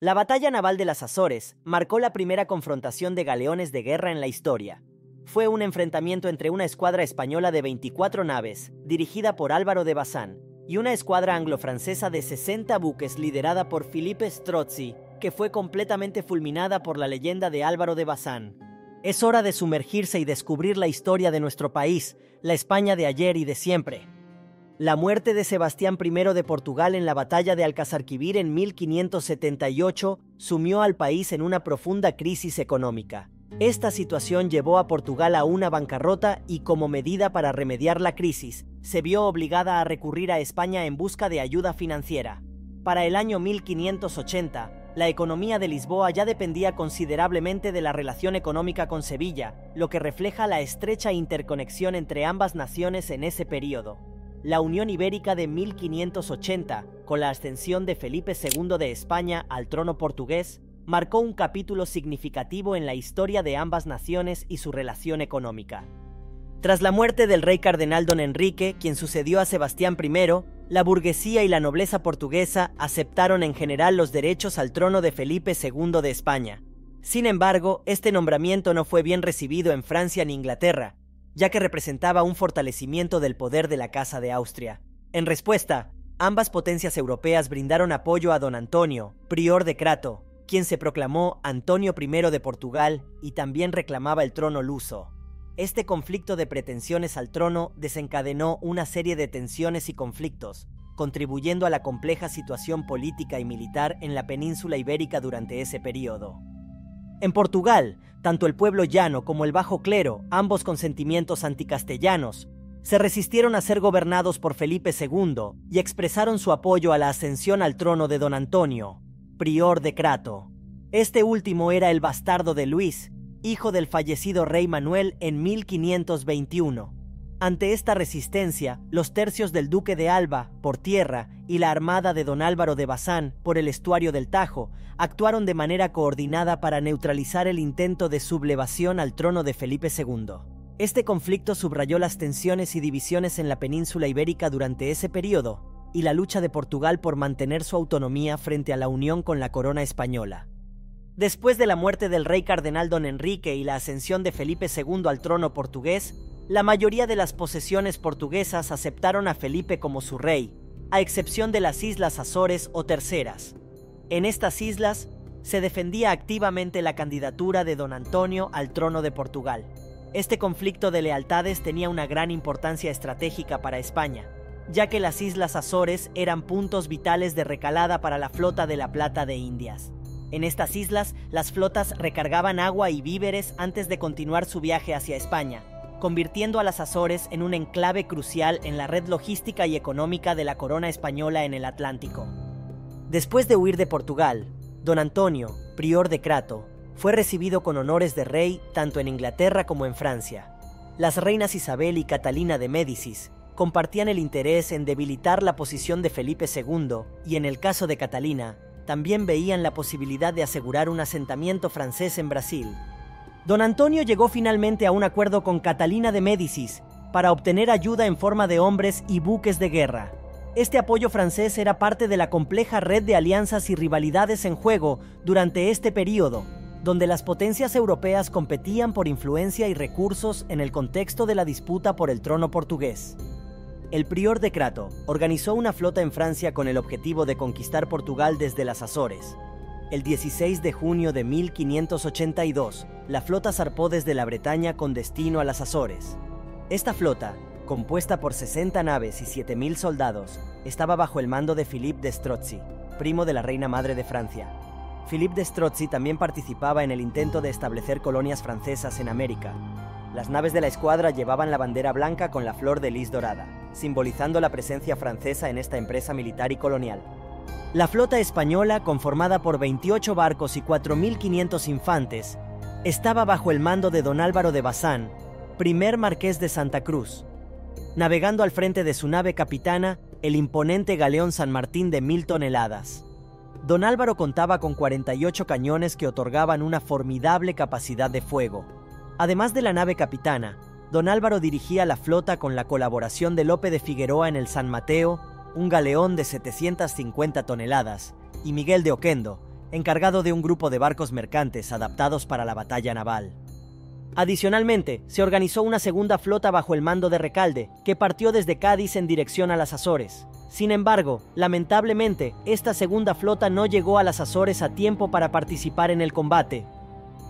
La batalla naval de las Azores marcó la primera confrontación de galeones de guerra en la historia. Fue un enfrentamiento entre una escuadra española de 24 naves, dirigida por Álvaro de Bazán, y una escuadra anglo-francesa de 60 buques liderada por Philippe Strozzi, que fue completamente fulminada por la leyenda de Álvaro de Bazán. Es hora de sumergirse y descubrir la historia de nuestro país, la España de ayer y de siempre. La muerte de Sebastián I de Portugal en la batalla de Alcázarquivir en 1578 sumió al país en una profunda crisis económica. Esta situación llevó a Portugal a una bancarrota y, como medida para remediar la crisis, se vio obligada a recurrir a España en busca de ayuda financiera. Para el año 1580, la economía de Lisboa ya dependía considerablemente de la relación económica con Sevilla, lo que refleja la estrecha interconexión entre ambas naciones en ese período. La Unión Ibérica de 1580, con la ascensión de Felipe II de España al trono portugués, marcó un capítulo significativo en la historia de ambas naciones y su relación económica. Tras la muerte del rey cardenal don Enrique, quien sucedió a Sebastián I, la burguesía y la nobleza portuguesa aceptaron en general los derechos al trono de Felipe II de España. Sin embargo, este nombramiento no fue bien recibido en Francia ni Inglaterra, ya que representaba un fortalecimiento del poder de la Casa de Austria. En respuesta, ambas potencias europeas brindaron apoyo a don Antonio, prior de Crato, quien se proclamó Antonio I de Portugal y también reclamaba el trono luso. Este conflicto de pretensiones al trono desencadenó una serie de tensiones y conflictos, contribuyendo a la compleja situación política y militar en la península ibérica durante ese periodo. En Portugal, tanto el pueblo llano como el bajo clero, ambos con sentimientos anticastellanos, se resistieron a ser gobernados por Felipe II y expresaron su apoyo a la ascensión al trono de don Antonio, prior de Crato. Este último era el bastardo de Luis, hijo del fallecido rey Manuel en 1521. Ante esta resistencia, los tercios del duque de Alba, por tierra, y la armada de don Álvaro de Bazán, por el estuario del Tajo, actuaron de manera coordinada para neutralizar el intento de sublevación al trono de Felipe II. Este conflicto subrayó las tensiones y divisiones en la península ibérica durante ese periodo, y la lucha de Portugal por mantener su autonomía frente a la unión con la corona española. Después de la muerte del rey cardenal don Enrique y la ascensión de Felipe II al trono portugués, la mayoría de las posesiones portuguesas aceptaron a Felipe como su rey, a excepción de las Islas Azores o Terceras. En estas islas se defendía activamente la candidatura de don Antonio al trono de Portugal. Este conflicto de lealtades tenía una gran importancia estratégica para España, ya que las Islas Azores eran puntos vitales de recalada para la flota de la Plata de Indias. En estas islas, las flotas recargaban agua y víveres antes de continuar su viaje hacia España, convirtiendo a las Azores en un enclave crucial en la red logística y económica de la corona española en el Atlántico. Después de huir de Portugal, don Antonio, prior de Crato, fue recibido con honores de rey tanto en Inglaterra como en Francia. Las reinas Isabel y Catalina de Médicis compartían el interés en debilitar la posición de Felipe II y, en el caso de Catalina, también veían la posibilidad de asegurar un asentamiento francés en Brasil. Don Antonio llegó finalmente a un acuerdo con Catalina de Médicis para obtener ayuda en forma de hombres y buques de guerra. Este apoyo francés era parte de la compleja red de alianzas y rivalidades en juego durante este período, donde las potencias europeas competían por influencia y recursos en el contexto de la disputa por el trono portugués. El prior de Crato organizó una flota en Francia con el objetivo de conquistar Portugal desde las Azores. El 16 de junio de 1582, la flota zarpó desde la Bretaña con destino a las Azores. Esta flota, compuesta por 60 naves y 7.000 soldados, estaba bajo el mando de Philippe de Strozzi, primo de la reina madre de Francia. Philippe de Strozzi también participaba en el intento de establecer colonias francesas en América. Las naves de la escuadra llevaban la bandera blanca con la flor de lis dorada, simbolizando la presencia francesa en esta empresa militar y colonial. La flota española, conformada por 28 barcos y 4.500 infantes, estaba bajo el mando de don Álvaro de Bazán, primer marqués de Santa Cruz, navegando al frente de su nave capitana, el imponente galeón San Martín de 1.000 toneladas. Don Álvaro contaba con 48 cañones que otorgaban una formidable capacidad de fuego. Además de la nave capitana, don Álvaro dirigía la flota con la colaboración de Lope de Figueroa en el San Mateo, un galeón de 750 toneladas, y Miguel de Oquendo, encargado de un grupo de barcos mercantes adaptados para la batalla naval. Adicionalmente, se organizó una segunda flota bajo el mando de Recalde, que partió desde Cádiz en dirección a las Azores. Sin embargo, lamentablemente, esta segunda flota no llegó a las Azores a tiempo para participar en el combate.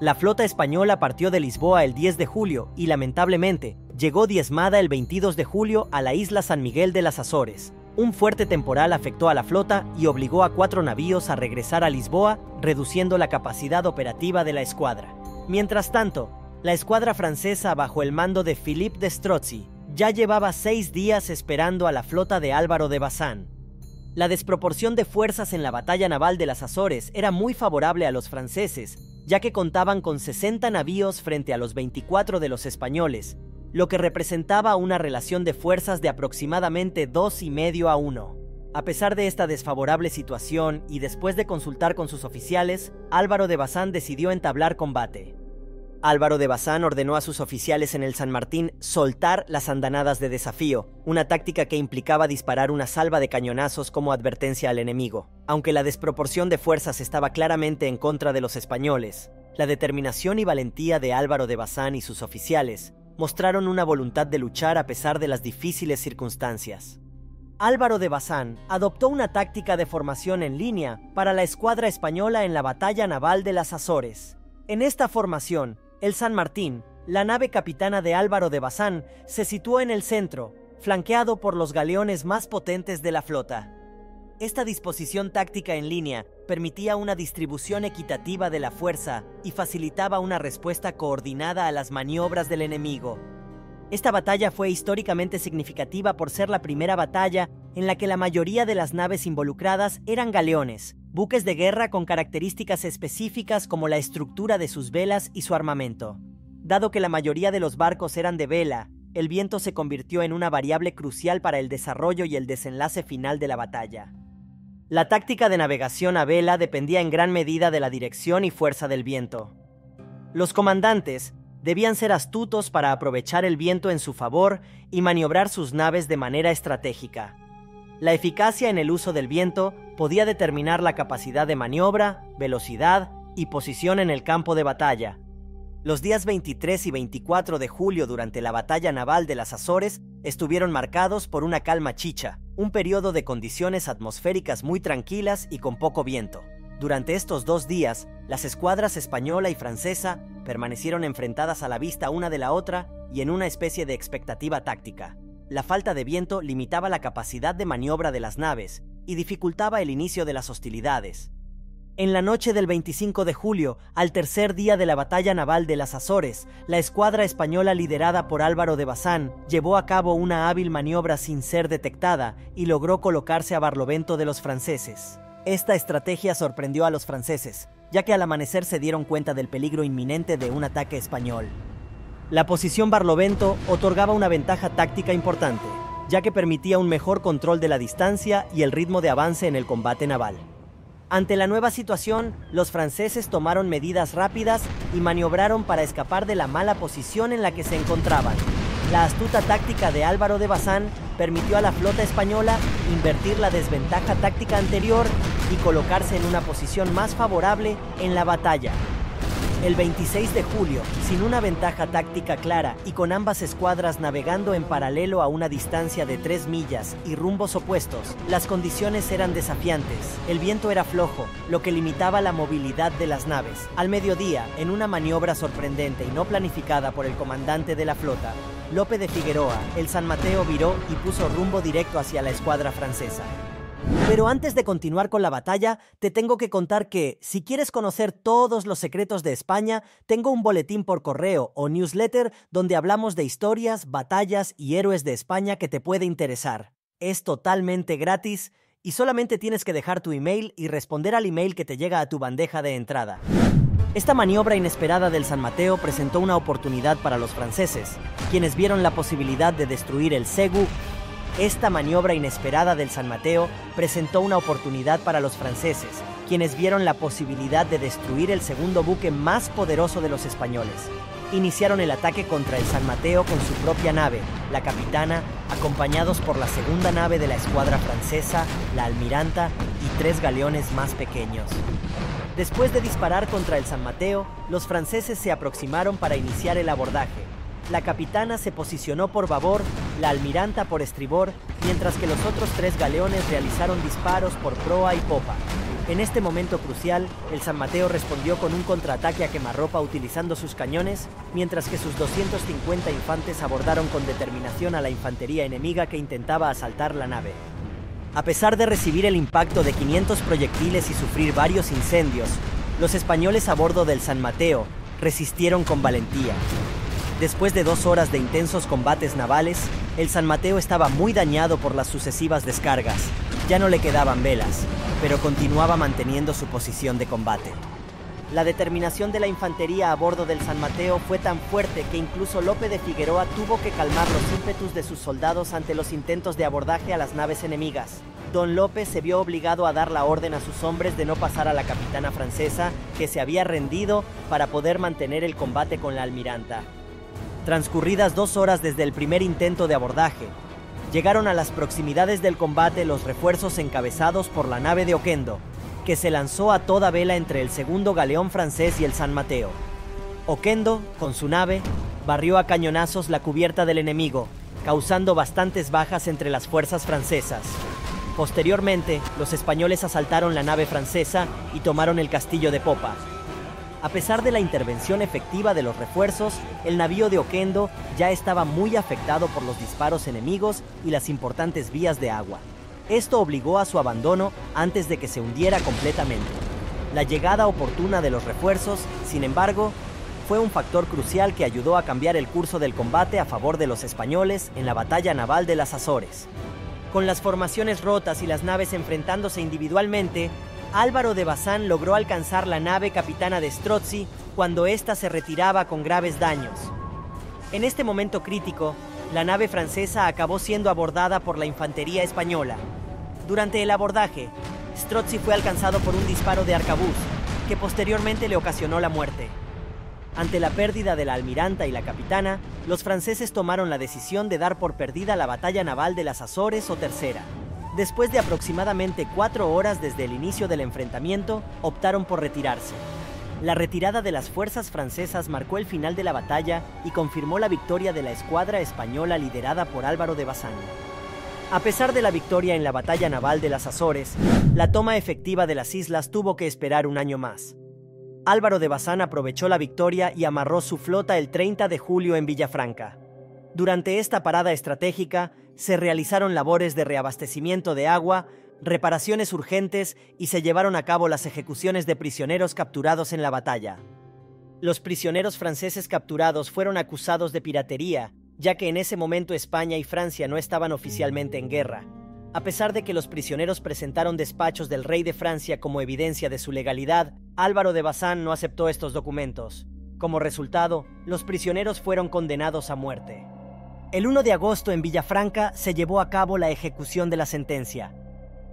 La flota española partió de Lisboa el 10 de julio y, lamentablemente, llegó diezmada el 22 de julio a la isla San Miguel de las Azores. Un fuerte temporal afectó a la flota y obligó a 4 navíos a regresar a Lisboa, reduciendo la capacidad operativa de la escuadra. Mientras tanto, la escuadra francesa bajo el mando de Philippe de Strozzi ya llevaba 6 días esperando a la flota de Álvaro de Bazán. La desproporción de fuerzas en la batalla naval de las Azores era muy favorable a los franceses, ya que contaban con 60 navíos frente a los 24 de los españoles, lo que representaba una relación de fuerzas de aproximadamente 2,5 a 1. A pesar de esta desfavorable situación y después de consultar con sus oficiales, Álvaro de Bazán decidió entablar combate. Álvaro de Bazán ordenó a sus oficiales en el San Martín soltar las andanadas de desafío, una táctica que implicaba disparar una salva de cañonazos como advertencia al enemigo. Aunque la desproporción de fuerzas estaba claramente en contra de los españoles, la determinación y valentía de Álvaro de Bazán y sus oficiales mostraron una voluntad de luchar a pesar de las difíciles circunstancias. Álvaro de Bazán adoptó una táctica de formación en línea para la escuadra española en la batalla naval de las Azores. En esta formación, el San Martín, la nave capitana de Álvaro de Bazán, se situó en el centro, flanqueado por los galeones más potentes de la flota. Esta disposición táctica en línea permitía una distribución equitativa de la fuerza y facilitaba una respuesta coordinada a las maniobras del enemigo. Esta batalla fue históricamente significativa por ser la primera batalla en la que la mayoría de las naves involucradas eran galeones, buques de guerra con características específicas como la estructura de sus velas y su armamento. Dado que la mayoría de los barcos eran de vela, el viento se convirtió en una variable crucial para el desarrollo y el desenlace final de la batalla. La táctica de navegación a vela dependía en gran medida de la dirección y fuerza del viento. Los comandantes debían ser astutos para aprovechar el viento en su favor y maniobrar sus naves de manera estratégica. La eficacia en el uso del viento podía determinar la capacidad de maniobra, velocidad y posición en el campo de batalla. Los días 23 y 24 de julio durante la batalla naval de las Azores estuvieron marcados por una calma chicha, un periodo de condiciones atmosféricas muy tranquilas y con poco viento. Durante estos 2 días, las escuadras española y francesa permanecieron enfrentadas a la vista una de la otra y en una especie de expectativa táctica. La falta de viento limitaba la capacidad de maniobra de las naves y dificultaba el inicio de las hostilidades. En la noche del 25 de julio, al tercer día de la batalla naval de las Azores, la escuadra española liderada por Álvaro de Bazán llevó a cabo una hábil maniobra sin ser detectada y logró colocarse a barlovento de los franceses. Esta estrategia sorprendió a los franceses, ya que al amanecer se dieron cuenta del peligro inminente de un ataque español. La posición barlovento otorgaba una ventaja táctica importante, ya que permitía un mejor control de la distancia y el ritmo de avance en el combate naval. Ante la nueva situación, los franceses tomaron medidas rápidas y maniobraron para escapar de la mala posición en la que se encontraban. La astuta táctica de Álvaro de Bazán permitió a la flota española invertir la desventaja táctica anterior y colocarse en una posición más favorable en la batalla. El 26 de julio, sin una ventaja táctica clara y con ambas escuadras navegando en paralelo a una distancia de 3 millas y rumbos opuestos, las condiciones eran desafiantes. El viento era flojo, lo que limitaba la movilidad de las naves. Al mediodía, en una maniobra sorprendente y no planificada por el comandante de la flota, Lope de Figueroa, el San Mateo viró y puso rumbo directo hacia la escuadra francesa. Pero antes de continuar con la batalla, te tengo que contar que, si quieres conocer todos los secretos de España, tengo un boletín por correo o newsletter donde hablamos de historias, batallas y héroes de España que te puede interesar. Es totalmente gratis y solamente tienes que dejar tu email y responder al email que te llega a tu bandeja de entrada. Esta maniobra inesperada del San Mateo presentó una oportunidad para los franceses, quienes vieron la posibilidad de destruir el Segu. Esta maniobra inesperada del San Mateo presentó una oportunidad para los franceses, quienes vieron la posibilidad de destruir el segundo buque más poderoso de los españoles. Iniciaron el ataque contra el San Mateo con su propia nave, la Capitana, acompañados por la segunda nave de la escuadra francesa, la Almiranta, y 3 galeones más pequeños. Después de disparar contra el San Mateo, los franceses se aproximaron para iniciar el abordaje. La capitana se posicionó por babor, la almiranta por estribor, mientras que los otros 3 galeones realizaron disparos por proa y popa. En este momento crucial, el San Mateo respondió con un contraataque a quemarropa utilizando sus cañones, mientras que sus 250 infantes abordaron con determinación a la infantería enemiga que intentaba asaltar la nave. A pesar de recibir el impacto de 500 proyectiles y sufrir varios incendios, los españoles a bordo del San Mateo resistieron con valentía. Después de 2 horas de intensos combates navales, el San Mateo estaba muy dañado por las sucesivas descargas. Ya no le quedaban velas, pero continuaba manteniendo su posición de combate. La determinación de la infantería a bordo del San Mateo fue tan fuerte que incluso Lope de Figueroa tuvo que calmar los ímpetus de sus soldados ante los intentos de abordaje a las naves enemigas. Don Lope se vio obligado a dar la orden a sus hombres de no pasar a la capitana francesa, que se había rendido, para poder mantener el combate con la almiranta. Transcurridas 2 horas desde el primer intento de abordaje, llegaron a las proximidades del combate los refuerzos encabezados por la nave de Oquendo, que se lanzó a toda vela entre el segundo galeón francés y el San Mateo. Oquendo, con su nave, barrió a cañonazos la cubierta del enemigo, causando bastantes bajas entre las fuerzas francesas. Posteriormente, los españoles asaltaron la nave francesa y tomaron el castillo de popa. A pesar de la intervención efectiva de los refuerzos, el navío de Oquendo ya estaba muy afectado por los disparos enemigos y las importantes vías de agua. Esto obligó a su abandono antes de que se hundiera completamente. La llegada oportuna de los refuerzos, sin embargo, fue un factor crucial que ayudó a cambiar el curso del combate a favor de los españoles en la batalla naval de las Azores. Con las formaciones rotas y las naves enfrentándose individualmente, Álvaro de Bazán logró alcanzar la nave capitana de Strozzi cuando ésta se retiraba con graves daños. En este momento crítico, la nave francesa acabó siendo abordada por la infantería española. Durante el abordaje, Strozzi fue alcanzado por un disparo de arcabuz, que posteriormente le ocasionó la muerte. Ante la pérdida de la almiranta y la capitana, los franceses tomaron la decisión de dar por perdida la batalla naval de las Azores o Tercera. Después de aproximadamente 4 horas desde el inicio del enfrentamiento, optaron por retirarse. La retirada de las fuerzas francesas marcó el final de la batalla y confirmó la victoria de la escuadra española liderada por Álvaro de Bazán. A pesar de la victoria en la batalla naval de las Azores, la toma efectiva de las islas tuvo que esperar un año más. Álvaro de Bazán aprovechó la victoria y amarró su flota el 30 de julio en Villafranca. Durante esta parada estratégica, se realizaron labores de reabastecimiento de agua, reparaciones urgentes y se llevaron a cabo las ejecuciones de prisioneros capturados en la batalla. Los prisioneros franceses capturados fueron acusados de piratería, ya que en ese momento España y Francia no estaban oficialmente en guerra. A pesar de que los prisioneros presentaron despachos del rey de Francia como evidencia de su legalidad, Álvaro de Bazán no aceptó estos documentos. Como resultado, los prisioneros fueron condenados a muerte. El 1 de agosto en Villafranca se llevó a cabo la ejecución de la sentencia.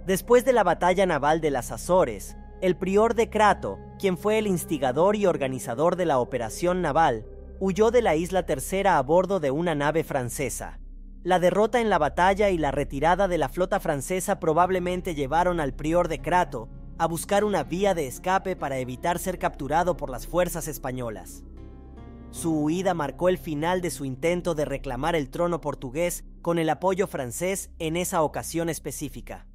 Después de la batalla naval de las Azores, el prior de Crato, quien fue el instigador y organizador de la operación naval, huyó de la isla Tercera a bordo de una nave francesa. La derrota en la batalla y la retirada de la flota francesa probablemente llevaron al prior de Crato a buscar una vía de escape para evitar ser capturado por las fuerzas españolas. Su huida marcó el final de su intento de reclamar el trono portugués con el apoyo francés en esa ocasión específica.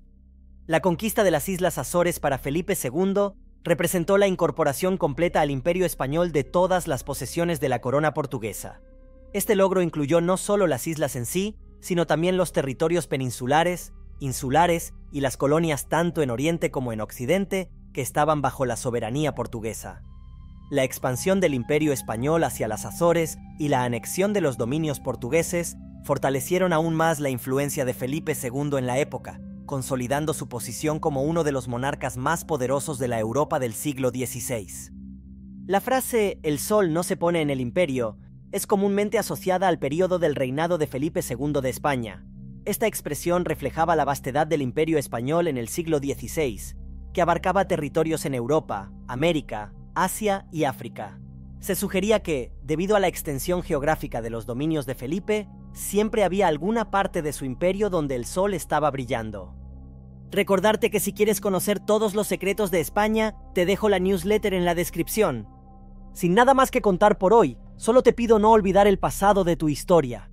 La conquista de las Islas Azores para Felipe II representó la incorporación completa al Imperio Español de todas las posesiones de la corona portuguesa. Este logro incluyó no solo las islas en sí, sino también los territorios peninsulares, insulares y las colonias tanto en Oriente como en Occidente que estaban bajo la soberanía portuguesa. La expansión del Imperio Español hacia las Azores y la anexión de los dominios portugueses fortalecieron aún más la influencia de Felipe II en la época, consolidando su posición como uno de los monarcas más poderosos de la Europa del siglo XVI. La frase «el sol no se pone en el imperio» es comúnmente asociada al período del reinado de Felipe II de España. Esta expresión reflejaba la vastedad del Imperio Español en el siglo XVI, que abarcaba territorios en Europa, América, Asia y África. Se sugería que, debido a la extensión geográfica de los dominios de Felipe, siempre había alguna parte de su imperio donde el sol estaba brillando. Recordarte que si quieres conocer todos los secretos de España, te dejo la newsletter en la descripción. Sin nada más que contar por hoy, solo te pido no olvidar el pasado de tu historia.